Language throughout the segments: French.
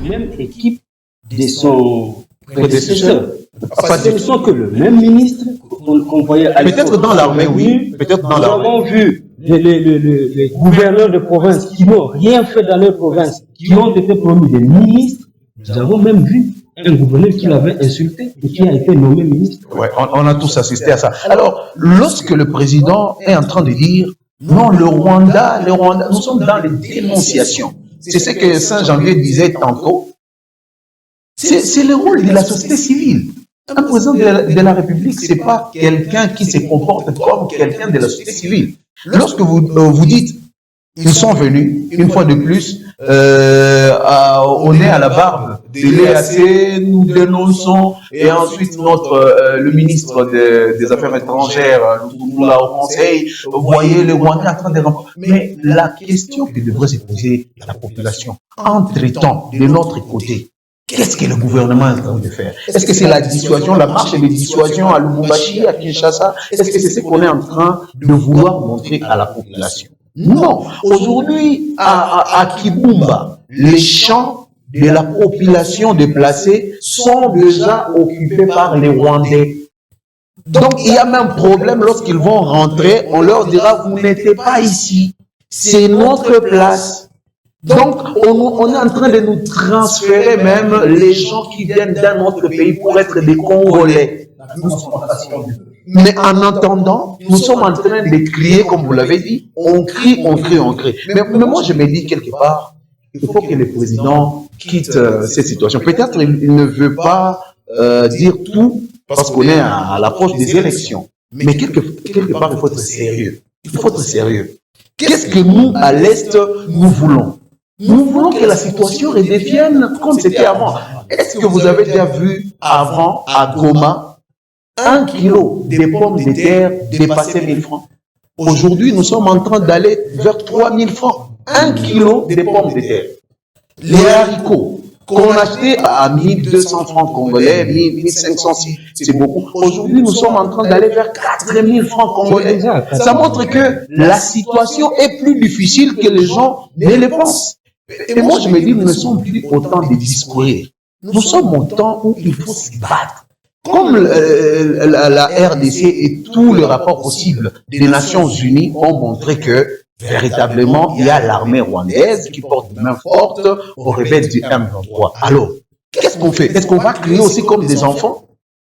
même équipe de son prédécesseur. Parce que ce ne sont que le même ministre qu'on voyait à l'époque. Peut-être dans l'armée, oui. Peut-être dans l'armée. Nous avons vu les gouverneurs de province qui n'ont rien fait dans leur province, qui ont été promis des ministres. Nous avons même vu un gouverneur qui l'avait insulté et qui a été nommé ministre. Ouais, on a tous assisté à ça. Alors, lorsque le président est en train de dire non, le Rwanda, nous sommes dans les dénonciations. C'est ce que Saint-Janvier disait tantôt. C'est le rôle de la société civile. Un président de la République, c'est pas quelqu'un qui se comporte comme quelqu'un de la société civile. Lorsque vous dites, ils sont venus, une fois de plus, au nez à la barbe de l'EAC, nous dénonçons, et ensuite le ministre des Affaires étrangères, nous l'a au Conseil, vous voyez le Rwanda en train de... Mais la question qui devrait se poser à la population, entre-temps, de notre côté, qu'est-ce que le gouvernement est en train de faire? Est-ce que c'est la dissuasion, la marche de dissuasion à Lubumbashi, à Kinshasa? Est-ce que c'est ce qu'on est en train de vouloir montrer à la population? Non. Aujourd'hui, à Kibumba, les champs de la population déplacée sont déjà occupés par les Rwandais. Donc, il y a même problème lorsqu'ils vont rentrer, on leur dira, vous n'êtes pas ici. C'est notre place. Donc, on est en train de nous transférer même les gens qui viennent dans notre pays pour être des Congolais. Mais en attendant, nous sommes en train de crier, comme vous l'avez dit, on crie, on crie, on crie. Mais moi, je me dis quelque part, il faut que le président quitte cette situation. Peut-être il ne veut pas dire tout parce qu'on est à l'approche des élections. Mais quelque part, il faut être sérieux. Il faut être sérieux. Qu'est-ce que nous, à l'Est, nous voulons? Nous voulons que la situation redevienne comme c'était avant. Est-ce que vous avez déjà vu avant, à Goma, 1 kilo de pommes de terre dépasser 1000 francs? Aujourd'hui, nous sommes en train d'aller vers 3000 francs. 1 kilo de pommes de terre. Les haricots qu'on achetait à 1200 francs congolais, 1500, c'est beaucoup. Aujourd'hui, nous sommes en train d'aller vers 4000 francs congolais. Ça montre que la situation est plus difficile que les gens ne le pensent. Et moi, je me dis, nous ne sommes plus au temps de discourir. Nous sommes au temps où il faut se battre. Comme la RDC et tous les rapports possibles des Nations Unies ont montré que, véritablement, il y a l'armée rwandaise qui porte une main forte aux rebelles du M23. Alors, qu'est-ce qu'on fait? Est-ce qu'on va crier aussi comme des enfants?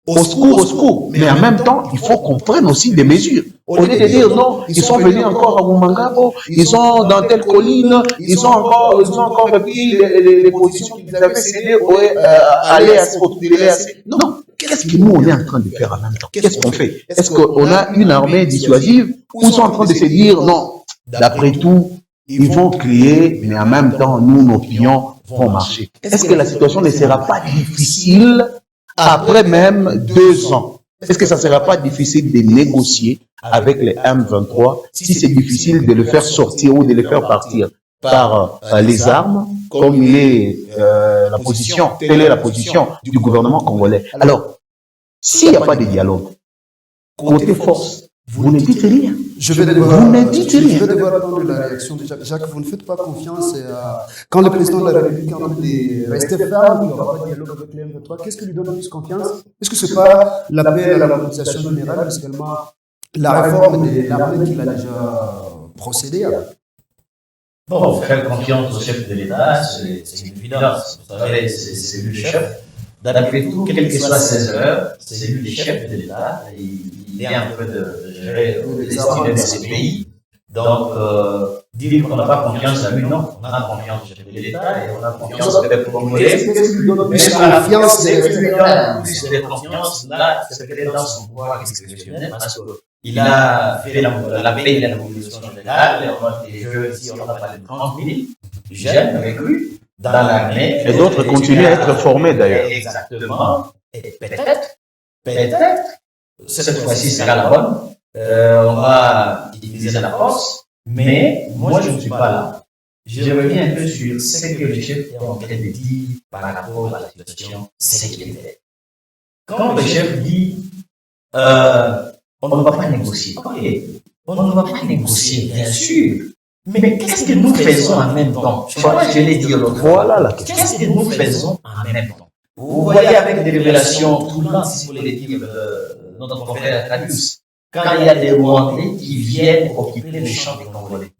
Au secours, au secours. Mais en même temps, il faut qu'on prenne aussi des mesures. Au lieu de dire non, ils sont venus encore à Mumangabo, ils sont dans telle colline, ils ont encore repris les positions qu'ils avaient cédées à l'EAC, au l'EAC. Non. Qu'est-ce que nous, on est en train de faire en même temps? Qu'est-ce qu'on fait? Est-ce qu'on a une armée dissuasive ou ils sont en train de se dire non, d'après tout, ils vont crier, mais en même temps, nous, nos pions vont marcher. Est-ce que la situation ne sera pas difficile après même 2 ans? Est-ce que ça ne sera pas difficile de négocier avec les M23 si c'est difficile de le faire sortir ou de le faire partir par les armes, comme il est la position, telle est la position du gouvernement congolais? Alors, s'il n'y a pas de dialogue, côté force, vous ne dites rien. Je vais devoir attendre la réaction de Jacques. Jacques, vous ne faites pas confiance quand le président de la République est en train de rester ferme, il n'y aura pas de dialogue avec les M23. Qu'est-ce qui lui donne le plus confiance? Est-ce que ce n'est pas l'appel à la mobilisation générale, mais également la réforme de l'armée qu'il a déjà procédé avec? Bon, faire confiance au chef de l'État, c'est une évidence. Vous savez, c'est lui le chef. D'après tout, quelles que soient ses heures, c'est lui le chef de l'État. Il est en train de gérer les destinées de ces pays. Donc, dire qu'on n'a pas confiance à lui, non. On a confiance au chef de l'État et on a confiance au peuple congolais. Mais la confiance, c'est plus de confiance là, c'est peut-être dans son pouvoir exceptionnel parce qu'il a fait la paix et la mobilisation générale. On a des jeunes ici, on a pas de 30 000 jeunes avec lui dans l'armée. Et d'autres continuent à être formés d'ailleurs. Exactement. Et peut-être, cette fois-ci sera la bonne. On va utiliser la force, mais moi je ne suis pas là. Je reviens un peu sur ce que le chef est en train de dire par rapport à la situation sécuritaire. Quand le chef dit on ne va pas négocier, ok, on ne va pas négocier, bien sûr, Mais qu'est-ce que nous faisons en même temps? Moi, je l'ai dit l'autre fois. Voilà la question. Qu'est-ce que nous faisons en même temps? Vous voyez avec des révélations troublantes, si vous voulez dire, notre confrère Cadius, quand il y a des Rwandais qui viennent occuper les champs des Congolais.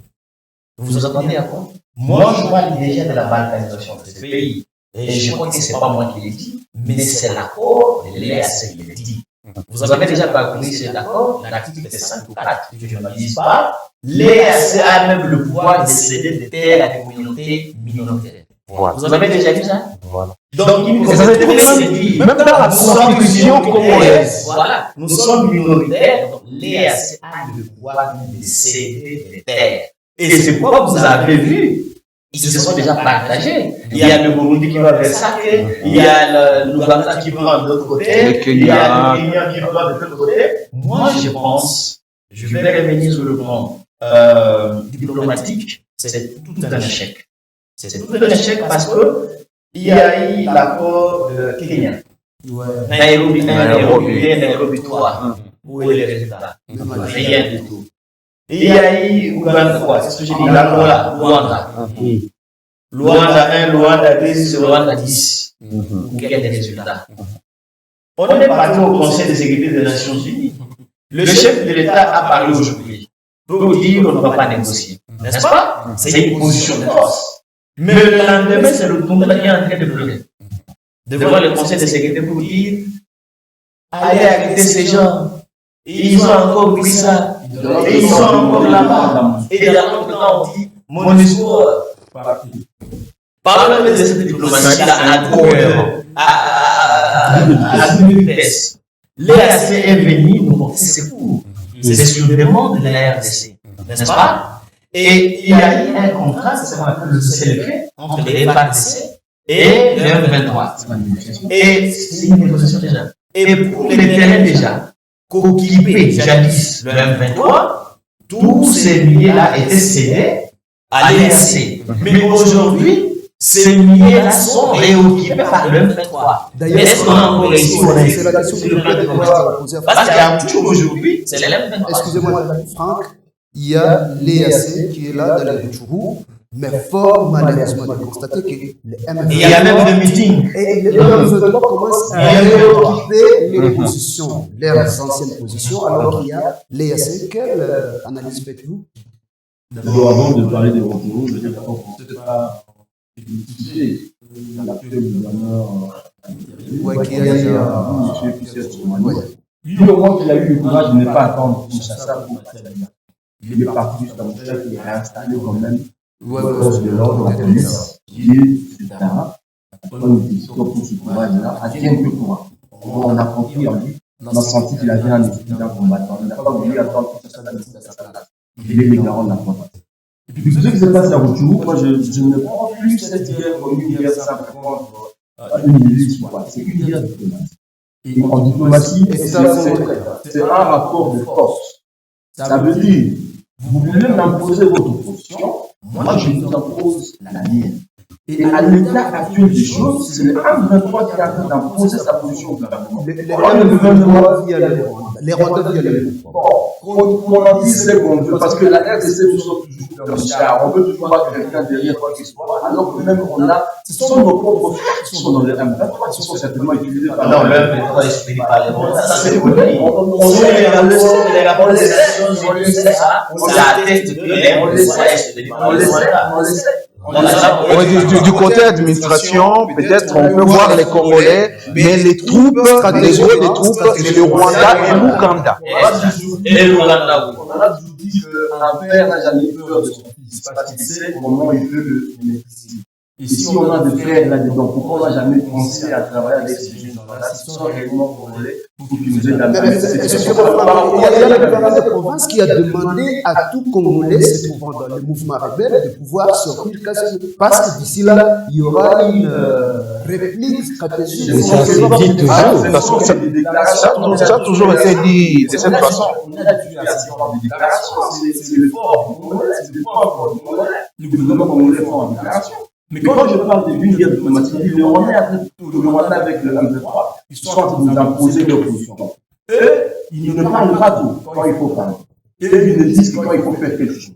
Vous vous attendez à quoi? Moi, je parle déjà de la balkanisation de ce pays. Et je crois que ce n'est pas moi qui l'ai dit, mais c'est l'accord de l'EAC qui l'a dit. Vous avez déjà parcouru cet accord, l'article 5 ou 4, si je ne m'abuse pas. L'EAC a même le pouvoir de céder des terres à des communautés minoritaires. Voilà. Vous avez déjà vu ça? Voilà. Donc, Même dans la constitution congolaise. Voilà, nous sommes minoritaires, donc l'EAC a le pouvoir de céder des terres. Et c'est pourquoi vous avez vu, ils se sont déjà partagés. Il y a le Burundi qui va vers Sake, il y a l'Ouganda qui va de l'autre côté, il y a le Kenya qui va de l'autre côté. Moi, je pense, je vais revenir sur le plan diplomatique, c'est tout un échec. C'est tout un échec parce que il y a eu l'accord de Kenya. Nairobi 1, Nairobi 2, Nairobi 3. Où est le résultat? Rien du tout. Il y a eu Ouganda 3, c'est ce que j'ai dit, l'Angola, Luanda. Luanda 1, Luanda 2, c'est Luanda 10. Quel est le résultat? On est parti au Conseil de sécurité des Nations Unies. Le chef de l'État a parlé aujourd'hui pour dire qu'on ne va pas négocier. N'est-ce pas? C'est une position de force. Mais le lendemain, c'est le Toumba qui est en train de pleurer. Devant le Conseil de sécurité pour dire allez arrêter ces gens. Ils ont encore pris ça. Et ils sont encore là-bas. Et dans l'autre temps, on dit mon discours. Parlons de cette diplomatie-là à toute vitesse. L'EAC est venu nous porter secours. C'est sur demande de la RDC. N'est-ce pas? Et il y a eu un contrat, c'est ce qu'on appelle le CLP, entre les RDC et le M23. Et c'est une négociation déjà. Et pour les terrains déjà, qu'occupait jadis le M23, tous ces milliers-là étaient cédés à l'EAC. Mais aujourd'hui, ces milliers-là sont réoccupés par le M23. D'ailleurs, est-ce qu'on a encore réussi? c'est la question que je voulais poser à Parce qu'il y a toujours aujourd'hui, c'est le M23. Excusez-moi, Franck, il y a l'EAC qui est là dans les Rutshuru, mais fort malheureusement de constater que les M23... Et il y a même des meetings. Et les M23 commencent à réoccuper les positions, leurs anciennes positions, alors qu'il y a l'EAC. Quelle analyse faites-vous? D'abord, avant de parler des retours, je veux dire d'abord qu'on ne peut pas critiquer l'actuel gouverneur qui a eu lui, au moins qu'il a eu le courage de ne pas attendre Kinshasa pour passer la guerre. Il est parti jusqu'à Moussa, qui est réinstallé quand même aux forces de l'ordre, la police, qui est sur le terrain. Comme il dit, pour ce courage-là, a bien que courage. On a compris en lui, on a senti qu'il avait un esprit d'un combattant. Il n'a pas voulu attendre que Kinshasa décide à sa place. Il est le garant de la France. Et puis, ce qui se passe à Rutshuru, moi, je ne prends plus cette guerre comme une guerre simplement une milice ou quoi. C'est une guerre diplomatique. Et en diplomatie, c'est un rapport de force. Ça veut dire, vous voulez m'imposer votre position, moi je vous impose la mienne. Et à l'état actuel des choses, c'est le M23 qui est en train d'imposer sa position au gouvernement. Les Rwandais via les qu'on en dise les bons Dieu, parce que la RDC toujours comme ça, on veut toujours voir quelqu'un derrière quoi qu'il soit, alors que même on a, ce sont nos propres frères qui sont dans le M23, qui sont certainement utilisés par non, le M23 explique pas les bons. Ça, c'est on le sait, ça atteste Du côté administration, peut-être on peut voir les Congolais, mais les troupes, les autres troupes, c'est le Rwanda et l'Ouganda. Et l'Ouganda, on a toujours dit qu'un père n'a jamais peur de son fils, parce qu'il sait comment il veut le maîtriser. Et si on a des frères là-dedans, pourquoi on n'a jamais pensé à travailler avec ces gens-là, qui sont réellement congolais, pour qu'ils nous aident à Il y a le gouvernement de province qui a demandé à tout Congolais se trouvant dans le mouvement rebelle de pouvoir sortir, parce que d'ici là, il y aura une réplique stratégique. Ça a toujours été dit de cette façon. C'est le fort congolais, c'est le fort congolais. Le gouvernement congolais est fort en déclaration. Mais quand je parle d'une guerre diplomatique, le Rwanda avec le M23, ils sont en train de nous imposer leur position. Eux, ils ne parlent pas tout quand il faut parler. Eux, ils ne disent que quand il faut faire quelque chose.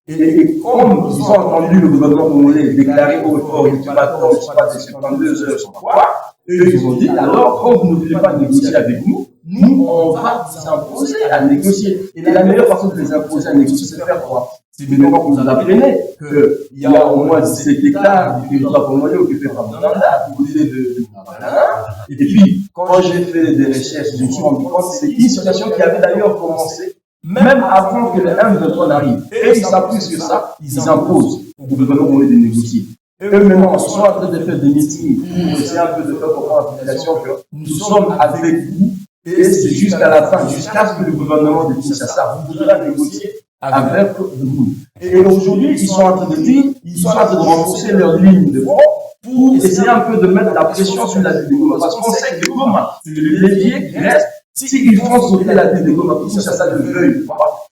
Et comme ils ont entendu le gouvernement congolais déclarer au fort ultimatum l'espace de 72 heures sans quoi, eux ils ont dit alors, quand vous ne voulez pas négocier avec nous, nous on va vous imposer à négocier. Et la meilleure façon de les imposer à négocier, c'est de faire quoi? C'est maintenant que vous en apprenez qu'il y a au moins 17 hectares du territoire congolais occupés par Banganda, du côté de Banganda. Et puis, quand j'ai fait des recherches, je me suis rendu compte que c'est une situation qui avait d'ailleurs commencé même avant que le M23 n'arrive. Et ils s'appuient sur ça, ils imposent au gouvernement congolais de négocier. Eux maintenant, ils sont en train de faire des meetings pour essayer un peu de faire comprendre à la population que nous sommes avec vous. Et c'est jusqu'à la fin, jusqu'à ce que le gouvernement de Kinshasa voudra négocier avec vous. Et aujourd'hui, ils sont en train de dire, ils sont en train de renforcer leur ligne de front pour essayer un peu de mettre la pression sur la ville de Goma. Parce qu'on sait que Goma, c'est le levier qui reste. S'ils font sauter la ville de Goma, pour que ça le veuille,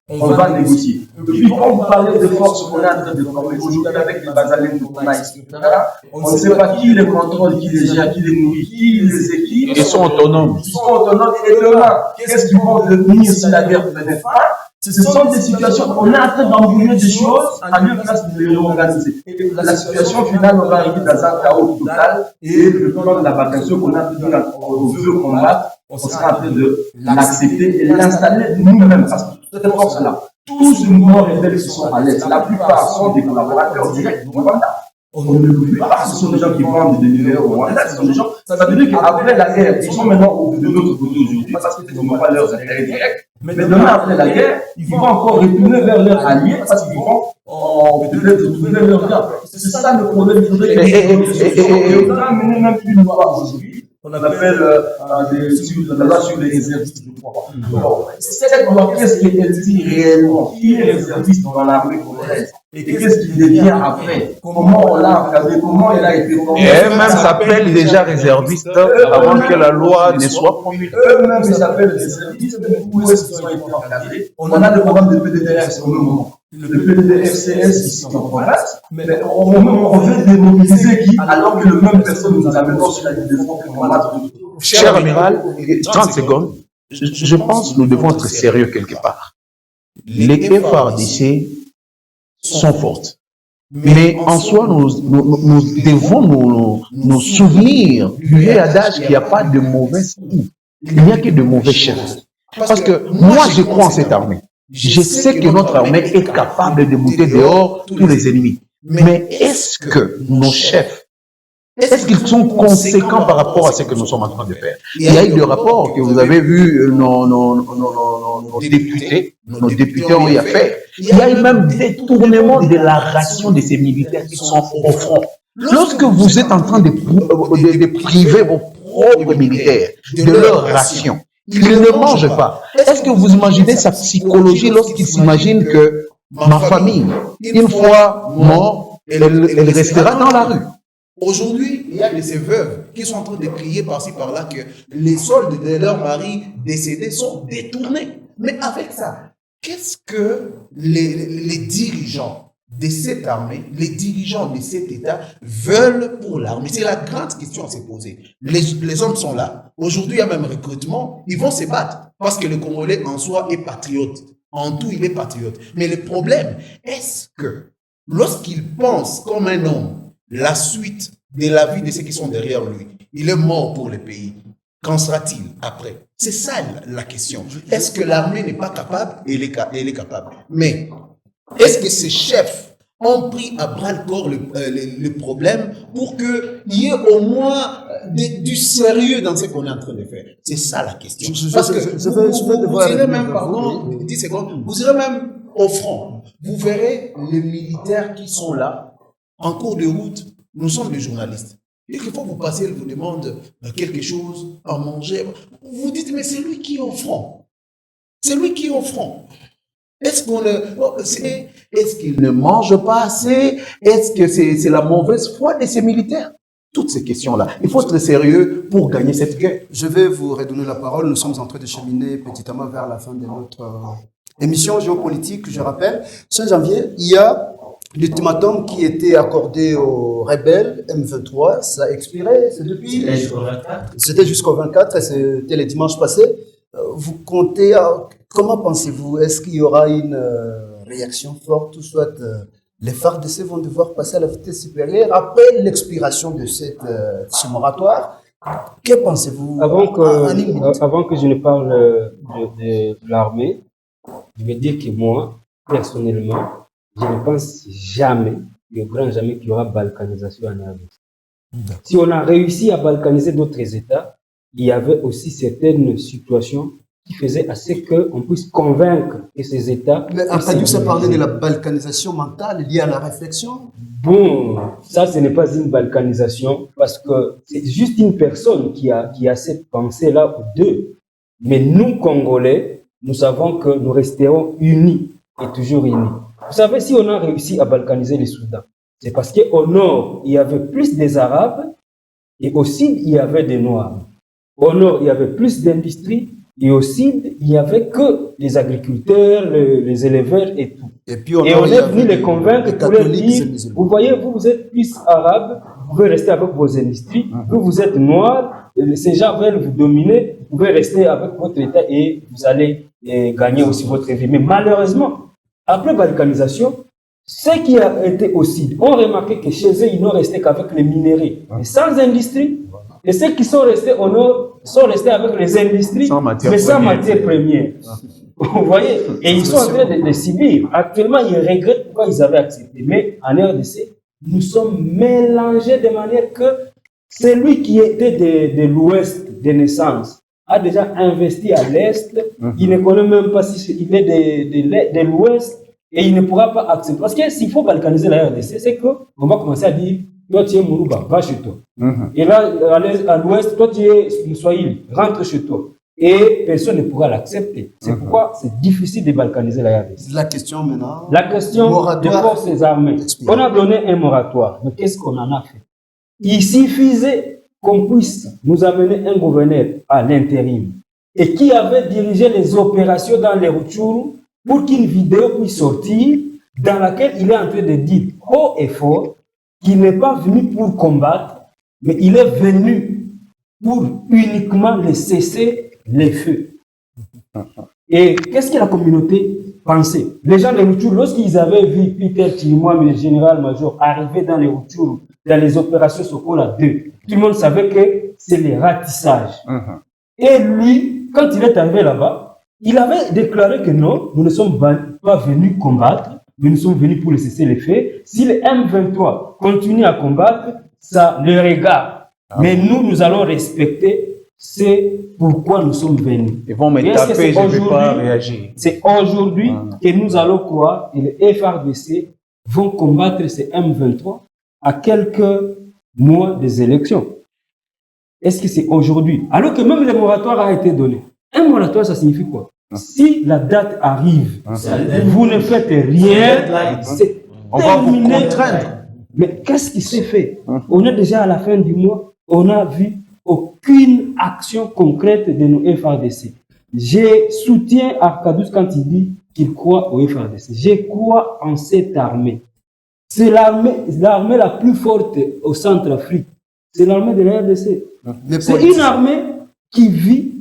on va négocier. Et puis, quand vous parlez de forces qu'on est en train de former aujourd'hui avec les Bazalènes de Goma, etc., on ne sait pas qui les contrôle, qui les gère, qui les nourrit, qui les équipe. Ils sont autonomes. Ils sont autonomes. Et demain, qu'est-ce qu'ils vont devenir si la guerre venait fin? Ce sont des situations, on est en train d'embrouiller des choses à lieu place de les réorganiser. Et la situation finale, on va arriver dans un chaos total et le plan de la bataille qu'on a pu dire qu'on veut combattre, on sera en train de l'accepter et l'installer nous-mêmes. Parce que cette force-là, tous les mouvements rebelles qui sont à l'Est, la plupart sont des collaborateurs directs du Rwanda. On ne l'oublie pas, ce sont des gens qui vendent des minéraux au Rwanda, ce sont des gens, ça veut dire qu'après la guerre, ils sont maintenant de notre côté aujourd'hui parce qu'ils n'ont pas leurs intérêts directs. Mais demain, après la guerre, ils vont encore retourner vers leurs alliés parce qu'ils vont peut-être retrouver leur gars. C'est ça le problème. Il faudrait que on a amené même une loi aujourd'hui qu'on appelle la loi sur les réservistes, je crois. Alors, cette loi, qu'est-ce qu'elle dit réellement? Qui est réserviste dans l'armée congolaise? Et qu'est-ce qu'il devient après? Comment on l'a encadré? Comment elle a été formée? Et eux-mêmes s'appellent déjà réservistes avant que la loi ne soit promulguée. Eux-mêmes s'appellent réservistes, mais où est-ce qu'ils ont été encadrés? On a le programme de PDDRS au même moment. Le PDDRCS ici en province, mais on veut démobiliser qui alors que le même personne nous amène sur la ligne de front qu'on va. Cher amiral, 30 secondes. Je pense que nous devons être sérieux quelque part. Les FARDC sont fortes. Mais en soi, nous devons nous souvenir du vieil adage qu'il n'y a pas de mauvais coups. Il n'y a que de mauvais chefs. Parce que moi, je crois en cette armée. Je sais que notre armée est capable de bouter dehors tous les ennemis. Mais est-ce que nos chefs, est-ce qu'ils sont conséquents par rapport à ce que nous sommes en train de faire? Il y a eu des rapports que vous avez vu, nos députés ont eu à faire. Il y a eu même détournement de la ration de ces militaires qui sont au front. Lorsque vous êtes en train de priver vos propres militaires de leur ration, ils ne mangent pas. Est-ce que vous imaginez sa psychologie lorsqu'il s'imagine que ma famille, une fois mort, elle restera dans la rue? Aujourd'hui, il y a de ces veuves qui sont en train de crier par-ci par-là que les soldes de leur mari décédés sont détournés. Mais avec ça, qu'est-ce que les dirigeants de cette armée, les dirigeants de cet État veulent pour l'armée? C'est la grande question à se poser. Les hommes sont là. Aujourd'hui, il y a même recrutement. Ils vont se battre parce que le Congolais en soi est patriote. En tout, il est patriote. Mais le problème, est-ce que lorsqu'il pense comme un homme, la suite de la vie de ceux qui sont derrière lui, il est mort pour le pays, qu'en sera-t-il après? C'est ça la question. Est-ce que l'armée n'est pas capable? Elle est capable. Mais est-ce que ces chefs ont pris à bras le corps le problème pour qu'il y ait au moins du sérieux dans ce qu'on est en train de faire? C'est ça la question. Parce que vous irez même, pardon, 10 secondes, vous irez même au front. Vous verrez les militaires qui sont là, en cours de route. Nous sommes des journalistes. Et quelquefois, vous passez, elle vous demande quelque chose à manger. Vous dites, mais c'est lui qui est au front. C'est lui qui est au front. Est-ce qu'il ne mange pas assez? Est-ce que c'est la mauvaise foi de ces militaires? Toutes ces questions-là. Il faut être sérieux pour gagner cette guerre. Je vais vous redonner la parole. Nous sommes en train de cheminer petitement vers la fin de notre émission géopolitique. Je rappelle, 5 janvier, il y a l'ultimatum qui était accordé aux rebelles M23. Ça a expiré. C'était jusqu'au 24 et c'était le dimanche passé. Vous comptez, comment pensez-vous? Est-ce qu'il y aura une réaction forte, ou soit les FARDC vont devoir passer à la vitesse supérieure après l'expiration de ce moratoire. Que pensez-vous Avant que je ne parle de l'armée, je veux dire que moi, personnellement, je ne pense jamais, et au grand jamais, qu'il y aura balkanisation en RDC. Si on a réussi à balkaniser d'autres États, il y avait aussi certaines situations qui faisaient à ce qu'on puisse convaincre que ces États... Mais après, ça parlait de la balkanisation mentale liée à la réflexion. Bon, ça, ce n'est pas une balkanisation, parce que c'est juste une personne qui a cette pensée-là, ou deux. Mais nous, Congolais, nous savons que nous resterons unis et toujours unis. Vous savez, si on a réussi à balkaniser les Soudan, c'est parce qu'au nord, il y avait plus des Arabes et au sud, il y avait des Noirs. Au nord, il y avait plus d'industrie et au sud, il n'y avait que les agriculteurs, les éleveurs et tout. Et on est venu les convaincre pour leur dire, vous voyez, vous êtes plus Arabes, vous pouvez rester avec vos industries, vous êtes Noirs, ces gens veulent vous dominer, vous pouvez rester avec votre État et vous allez gagner aussi votre vie. Mais malheureusement, après balkanisation, ceux qui ont été au sud ont remarqué que chez eux, ils n'ont resté qu'avec les minéraux, mais sans industrie. Et ceux qui sont restés au nord sont restés avec les industries, mais sans matière première. Vous voyez? Et ils sont en train de subir. Actuellement, ils regrettent pourquoi ils avaient accepté. Mais en RDC, nous sommes mélangés de manière que celui qui était de l'ouest de naissance a déjà investi à l'est. Il ne connaît même pas si il est de l'ouest et il ne pourra pas accepter. Parce que s'il faut balkaniser la RDC, c'est qu'on va commencer à dire toi tu es Mourouba, va chez toi. Et là, à l'ouest, toi tu es Moussouaïli, rentre chez toi. Et personne ne pourra l'accepter. C'est pourquoi c'est difficile de balkaniser la RDC. La question maintenant. La question des forces armées. On a donné un moratoire, mais qu'est-ce qu'on en a fait? Il suffisait qu'on puisse nous amener un gouverneur à l'intérim et qui avait dirigé les opérations dans les Rutshuru pour qu'une vidéo puisse sortir dans laquelle il est en train de dire haut et fort qu'il n'est pas venu pour combattre, mais il est venu pour uniquement les cesser les feux. Et qu'est-ce que la communauté pensait? Les gens de Rutshuru, lorsqu'ils avaient vu Peter Chirimwami, le général-major, arriver dans les Rutshuru, dans les opérations Sokola 2, tout le monde savait que c'est les ratissages. Et lui, quand il est arrivé là-bas, il avait déclaré que non, nous ne sommes pas venus combattre, mais nous sommes venus pour les cesser les faits. Si le M23 continue à combattre, ça le regarde. Mais nous allons respecter. C'est pourquoi nous sommes venus. Ils vont me taper, je ne vais pas réagir. C'est aujourd'hui que nous allons croire que les FARDC vont combattre ces M23 à quelques mois des élections. Est-ce que c'est aujourd'hui? Alors que même le moratoire a été donné. Un moratoire, ça signifie quoi? Si la date arrive, vous ne faites rien, c'est on va vous contraindre. Mais qu'est-ce qui s'est fait? On est déjà à la fin du mois, on n'a vu aucune action concrète de nos FARDC. Je soutiens Arkadous quand il dit qu'il croit au FARDC. Je crois en cette armée. C'est l'armée la plus forte au Centrafrique. C'est l'armée de la RDC. C'est une armée qui vit.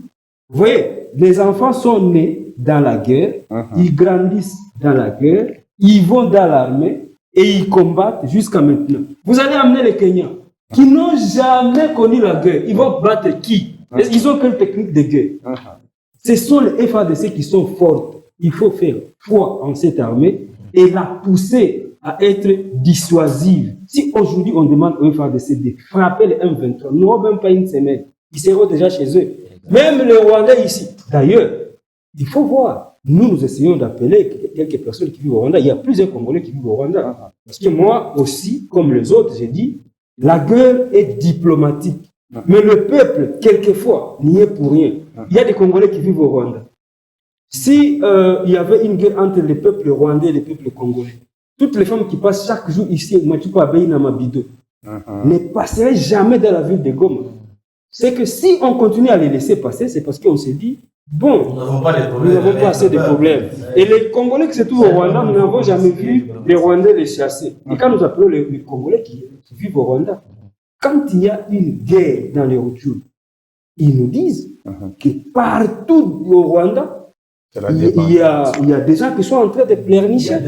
Vous voyez, les enfants sont nés dans la guerre, ils grandissent dans la guerre, ils vont dans l'armée et ils combattent jusqu'à maintenant. Vous allez amener les Kenyans qui n'ont jamais connu la guerre. Ils vont battre qui? Ils ont quelle technique de guerre? Ce sont les FARDC qui sont fortes. Il faut faire foi en cette armée et la pousser à être dissuasive. Si aujourd'hui on demande aux FARDC de frapper les M23, nous n'aurons même pas une semaine. Ils seront déjà chez eux. Même les Rwandais ici. D'ailleurs, il faut voir. Nous essayons d'appeler quelques personnes qui vivent au Rwanda. Il y a plusieurs Congolais qui vivent au Rwanda. Parce que moi aussi, comme les autres, j'ai dit, la guerre est diplomatique. Mais le peuple, quelquefois, n'y est pour rien. Il y a des Congolais qui vivent au Rwanda. Si il y avait une guerre entre les peuples rwandais et les peuples congolais, toutes les femmes qui passent chaque jour ici, ne passeraient jamais dans la ville de Goma. C'est que si on continue à les laisser passer, c'est parce qu'on s'est dit, bon, nous n'avons pas assez de problèmes. Et les Congolais qui se trouvent au Rwanda, nous n'avons jamais vu les Rwandais les chasser. Et quand nous appelons les Congolais qui vivent au Rwanda, quand il y a une guerre dans les Rutshuru, ils nous disent que partout au Rwanda, il y a des gens qui sont en train de pleurnicher,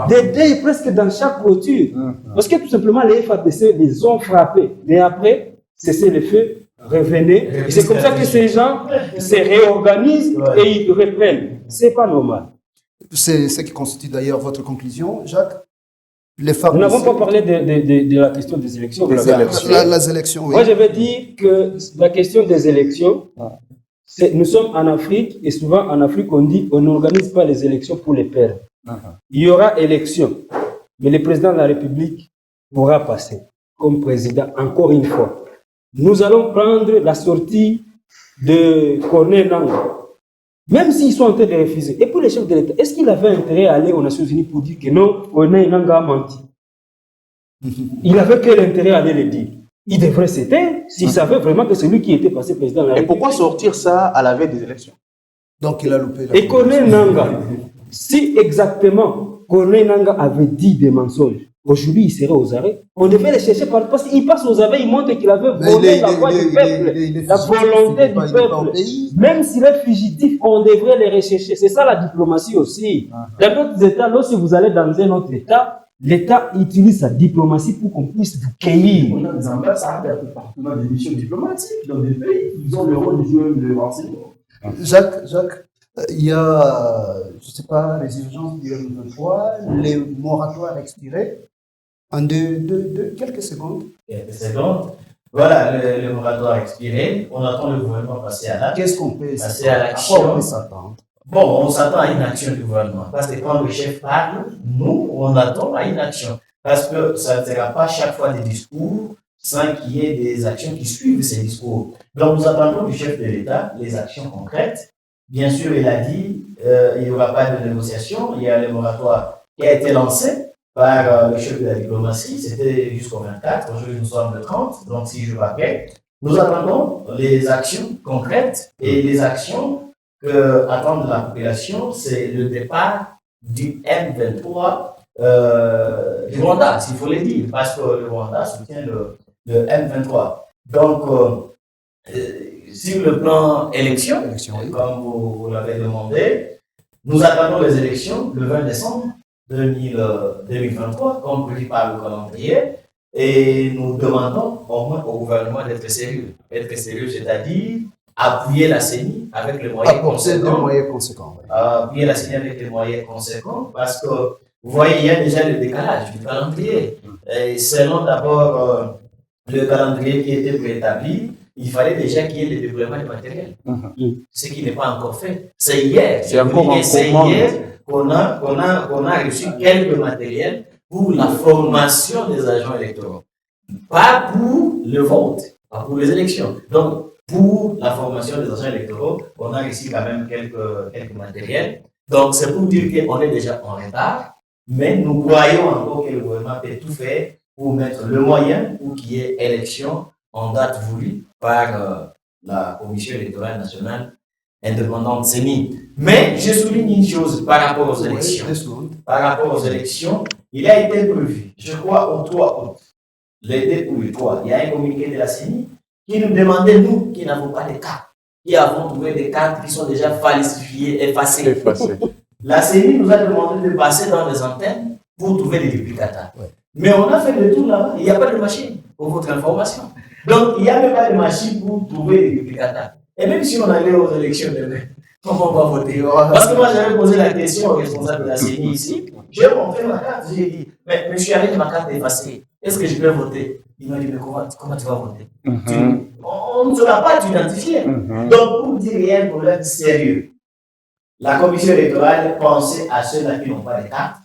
des deuils presque dans chaque clôture. Parce que tout simplement, les FAPC les ont frappés. Mais après, cessez le feu, revenez. Et c'est comme ça que ces gens se réorganisent et ils reprennent. C'est pas normal. C'est ce qui constitue d'ailleurs votre conclusion, Jacques. Les Nous n'avons pas parlé de la question des élections. Les élections, oui. Moi, je vais dire que la question des élections, nous sommes en Afrique et souvent en Afrique, on dit on n'organise pas les élections pour les perdre. Il y aura élection, mais le président de la République pourra passer comme président encore une fois. Nous allons prendre la sortie de Corneille Nangaa, même s'ils sont en train de refuser. Et pour les chefs de l'État, est-ce qu'il avait intérêt à aller aux Nations Unies pour dire que non, Corneille Nangaa a menti? Il avait quel intérêt à aller le dire? Il devrait se taire s'il savait vraiment que c'est lui qui était passé président de la République. Et pourquoi sortir ça à la veille des élections? Donc il a loupé. Et Corneille Nangaa, si exactement Corneille Nangaa avait dit des mensonges, aujourd'hui il serait aux arrêts. On devait les chercher parce qu'il passe aux arrêts, il montre qu'il avait volé la voix du peuple, la volonté du peuple. Même s'il est fugitif, on devrait les rechercher. C'est ça la diplomatie aussi. Dans d'autres États, lorsque vous allez dans un autre État, l'État utilise sa diplomatie pour qu'on puisse vous cueillir. On a des ambassades un peu partout, on a des missions diplomatiques dans des pays. Ils ont le rôle de jouer le renseignement. Jacques, il y a, je ne sais pas, les urgences du M23, les moratoires expirés. En quelques secondes. Quelques secondes. Voilà, le moratoire expiré. On attend le gouvernement passer à l'acte. Qu'est-ce qu'on peut passer à l'action? On peut s'attendre. Bon, on s'attend à une action du gouvernement. Parce que quand le chef parle, nous, on attend à une action. Parce que ça ne sera pas chaque fois des discours sans qu'il y ait des actions qui suivent ces discours. Donc, nous attendons du chef de l'État les actions concrètes. Bien sûr, il a dit il n'y aura pas de négociation. Il y a le moratoire qui a été lancé par le chef de la diplomatie. C'était jusqu'au 24. Aujourd'hui, nous sommes le 30. Donc, si je rappelle, nous attendons les actions concrètes et les actions que attendent la population, c'est le départ du M23 du Rwanda, s'il faut le dire, parce que le Rwanda soutient le M23. Donc, sur le plan élection, comme vous l'avez demandé, nous attendons les élections le 20 décembre 2023, comme prévu par le calendrier, et nous demandons au moins au gouvernement d'être sérieux. Être sérieux, c'est-à-dire appuyer la CENI avec les moyens conséquents. Appuyer la CENI avec les moyens conséquents, parce que, vous voyez, il y a déjà le décalage du calendrier. Et selon d'abord le calendrier qui était préétabli, il fallait déjà qu'il y ait le déploiement du matériel. Ce qui n'est pas encore fait. C'est hier. C'est encore en hier qu'on a reçu quelques matériels pour la formation des agents électoraux. Pas pour le vote, pas pour les élections. Donc, pour la formation des agents électoraux, on a reçu quand même quelques matériels. Donc, c'est pour dire qu'on est déjà en retard, mais nous croyons encore que le gouvernement peut tout faire pour mettre le moyen pour qu'il y ait élection en date voulue par la Commission électorale nationale indépendante CENI. Mais je souligne une chose par rapport aux élections. Par rapport aux élections, il a été prévu, je crois, au 3 août, l'été ou le 3, il y a un communiqué de la CENI qui nous demandait, nous, qui n'avons pas de cartes, qui avons trouvé des cartes qui sont déjà falsifiées, effacées. La CENI nous a demandé de passer dans les antennes pour trouver des duplicata. Mais on a fait le tour là-bas, il n'y a pas de machine, pour votre information. Donc, il n'y a même pas de machine pour trouver des duplicata. Et même si on allait aux élections demain, comment on va voter? Parce que moi, j'avais posé la question au responsable de la CENI ici. J'ai montré ma carte, j'ai dit, mais monsieur, avec ma carte effacée, est-ce que je peux voter? Il m'a dit, mais comment tu vas voter? On ne saura pas t'identifier. Donc, pour dire qu'il y a un problème sérieux, la commission électorale pensait à ceux-là qui n'ont pas de carte,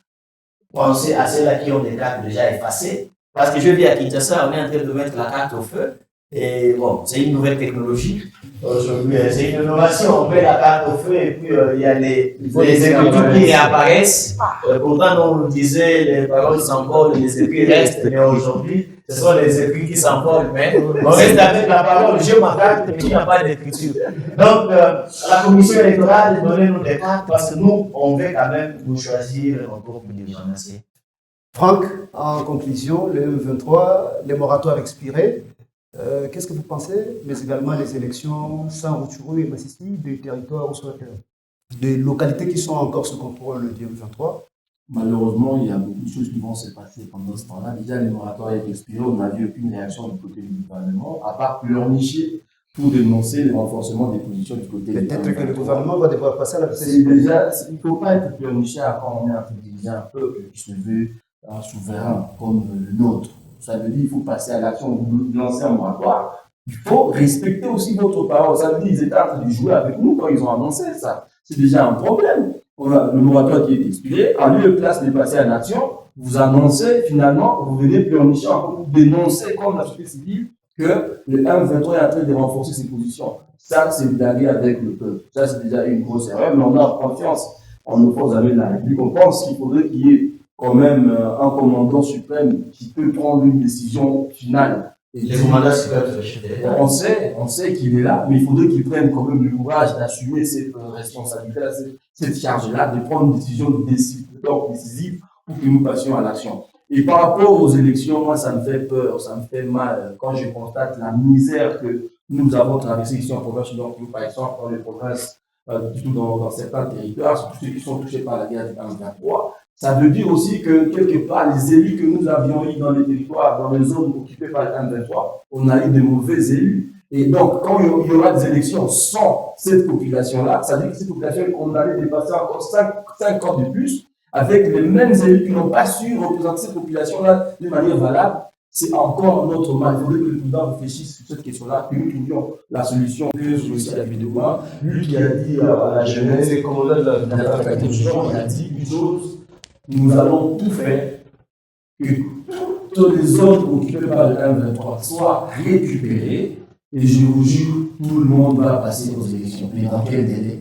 pensez à ceux-là qui ont des cartes déjà effacées. Parce que je vis à Kinshasa, on est en train de mettre la carte au feu. Et bon, c'est une nouvelle technologie. Aujourd'hui, c'est une innovation. On met la carte au feu et puis il y a les écritures qui réapparaissent. Pourtant, on nous disait les paroles s'envolent, les écrits restent. Mais aujourd'hui, ce sont les écrits qui s'envolent. Mais on reste avec la parole. J'ai ma carte, mais il n'y a pas d'écriture. Donc, la commission électorale, donnez-nous des cartes parce que nous, on veut quand même vous choisir encore plus dirigeants. Merci. Franck, en conclusion, le M23, les moratoires expirés. Qu'est-ce que vous pensez, mais également les élections sans Rutshuru et Massissi du territoire au Swater? des localités qui sont encore sous contrôle le 23. Malheureusement, il y a beaucoup de choses qui vont se passer pendant ce temps-là. Déjà, le moratoire est expiré, on n'a vu aucune réaction du côté du gouvernement, à part pleurnicher pour dénoncer le renforcement des positions du côté du Peut-être que le gouvernement va devoir passer à la C'est déjà, il ne faut pas être pleurniché quand on est en train de diriger un peuple qui se veut souverain comme le nôtre. Ça veut dire qu'il faut passer à l'action, vous lancez un moratoire. Il faut respecter aussi votre parole. Ça veut dire qu'ils étaient en train de jouer avec nous quand ils ont annoncé ça. C'est déjà un problème. On a le moratoire qui est expiré, à lieu de place de passer à l'action, vous annoncez finalement, vous venez pleurnicher encore pour dénoncer comme la société civile que le M23 est en train de renforcer ses positions. Ça, c'est blaguer avec le peuple. Ça, c'est déjà une grosse erreur, mais on a confiance en nos forces armées de la République. On pense qu'il faudrait qu'il y ait quand même un commandant suprême qui peut prendre une décision finale. Et Les commandants suprêmes de chef de l'État. on sait qu'il est là, mais il faudrait qu'il prenne quand même le courage d'assumer cette responsabilité-là, cette charge-là, de prendre une décision décisive pour que nous passions à l'action. Et par rapport aux élections, moi, ça me fait peur, ça me fait mal quand je constate la misère que nous avons traversée ici en province nord, par exemple, dans les provinces, dans certains territoires, surtout ceux qui sont touchés par la guerre du 23. Ça veut dire aussi que, quelque part, les élus que nous avions eu dans les territoires, dans les zones occupées par le 23, on a eu de mauvais élus. Et donc, quand il y aura des élections sans cette population-là, ça veut dire que cette population est condamnée de passer encore 5 ans de plus avec les mêmes élus qui n'ont pas su représenter cette population-là de manière valable. C'est encore notre mal. Il faudrait que le président réfléchisse sur cette question-là, que nous trouvions la solution. Que je aussi à Bidouba, lui qui a dit à la jeunesse, et commandant de la il a dit une chose, nous allons tout faire que toutes les zones occupées par le M23 soient récupérées. Et je vous jure, tout le monde va passer aux élections. Mais dans quel délai?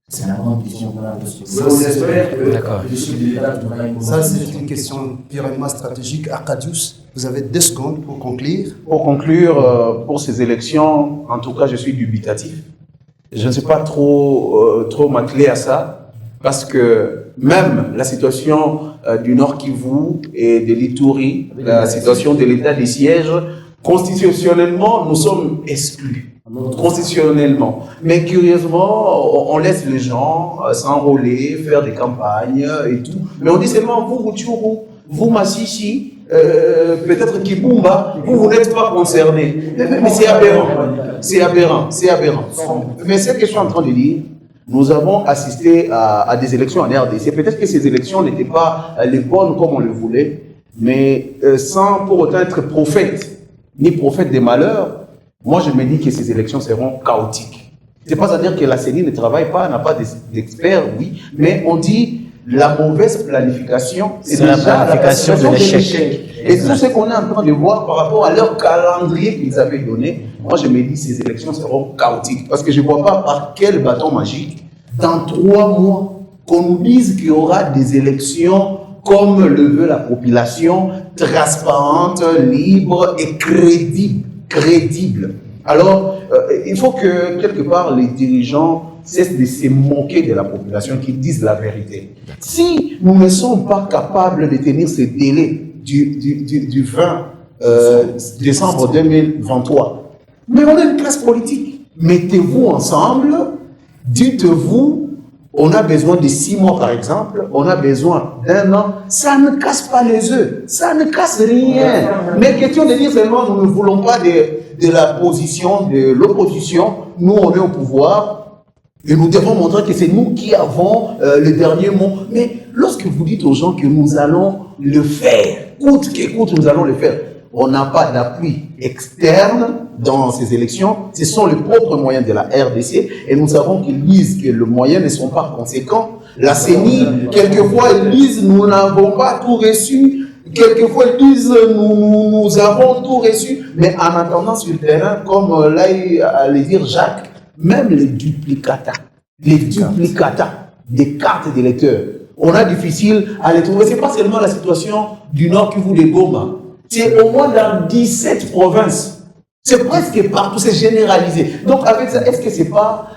C'est la grande question qu'on a posée. On espère que le chef de l'État devra y Ça, c'est une question purement stratégique. Arkadiusz, vous avez 2 secondes pour conclure. Pour conclure, pour ces élections, en tout cas, je suis dubitatif. Je ne sais pas trop m'atteler à ça, parce que même la situation du Nord Kivu et de l'Ituri, la situation de l'état des sièges, constitutionnellement, nous sommes exclus. Constitutionnellement. Mais curieusement, on laisse les gens s'enrôler, faire des campagnes et tout. Mais on dit seulement, vous Rutshuru, vous Masisi, peut-être Kibumba, vous n'êtes pas concernés. Mais c'est aberrant. C'est aberrant. C'est aberrant. Mais ce que je suis en train de dire, nous avons assisté à des élections en RDC. Peut-être que ces élections n'étaient pas les bonnes comme on le voulait, mais sans pour autant être prophète, ni prophète des malheurs, moi je me dis que ces élections seront chaotiques. C'est pas à dire que la CENI ne travaille pas, n'a pas d'experts, oui, mais on dit la mauvaise planification, c'est déjà la planification de l'échec. Et tout ce qu'on est en train de voir par rapport à leur calendrier qu'ils avaient donné, moi je me dis que ces élections seront chaotiques. Parce que je ne vois pas par quel bâton magique, dans 3 mois, qu'on nous dise qu'il y aura des élections comme le veut la population, transparentes, libres et crédibles. Alors, il faut que, quelque part, les dirigeants cessent de se moquer de la population, qu'ils disent la vérité. Si nous ne sommes pas capables de tenir ce délai du 20 décembre 2023, mais on est une classe politique. Mettez-vous ensemble, dites-vous, on a besoin de 6 mois par exemple, on a besoin d'1 an, ça ne casse pas les œufs, ça ne casse rien. Mais question de dire seulement, nous ne voulons pas de la position de l'opposition, nous on est au pouvoir, et nous devons montrer que c'est nous qui avons le dernier mot. Mais lorsque vous dites aux gens que nous allons le faire, coûte que coûte, nous allons le faire, on n'a pas d'appui externe dans ces élections, ce sont les propres moyens de la RDC, et nous savons qu'ils disent que les moyens ne sont pas conséquents. La CENI, quelquefois, ils disent nous n'avons pas tout reçu, quelquefois ils disent nous avons tout reçu, mais en attendant sur le terrain, comme là allait dire Jacques, même les duplicata des cartes d'électeurs, on a difficile à les trouver. Ce n'est pas seulement la situation du Nord Kivu de Goma, c'est au moins dans 17 provinces. C'est presque partout, c'est généralisé. Donc avec ça, est-ce que c'est pas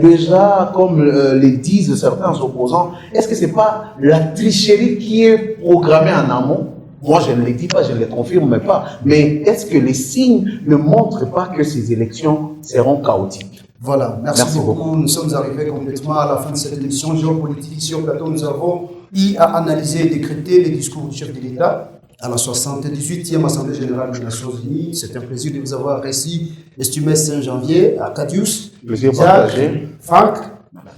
déjà, comme le disent certains opposants, est-ce que c'est pas la tricherie qui est programmée en amont? Moi, je ne le dis pas, je ne le confirme pas. Mais est-ce que les signes ne montrent pas que ces élections seront chaotiques? Voilà, merci, Merci beaucoup. Nous sommes arrivés complètement à la fin de cette émission géopolitique. Sur le plateau, nous avons eu à analyser et décréter les discours du chef de l'État à la 78e Assemblée Générale des Nations Unies. C'est un plaisir de vous avoir reçu, estimé Saint-Janvier, à Cadius, Plaisir Jacques, partagé. Franck.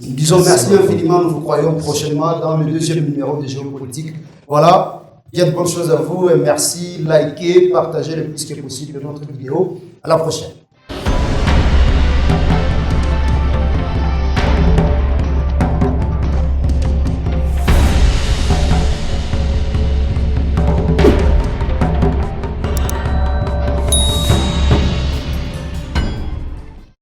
Nous disons merci infiniment. Nous vous croyons prochainement dans le 2e numéro de géopolitique. Voilà, bien de bonnes choses à vous et merci. Likez, partagez le plus que possible notre vidéo. À la prochaine.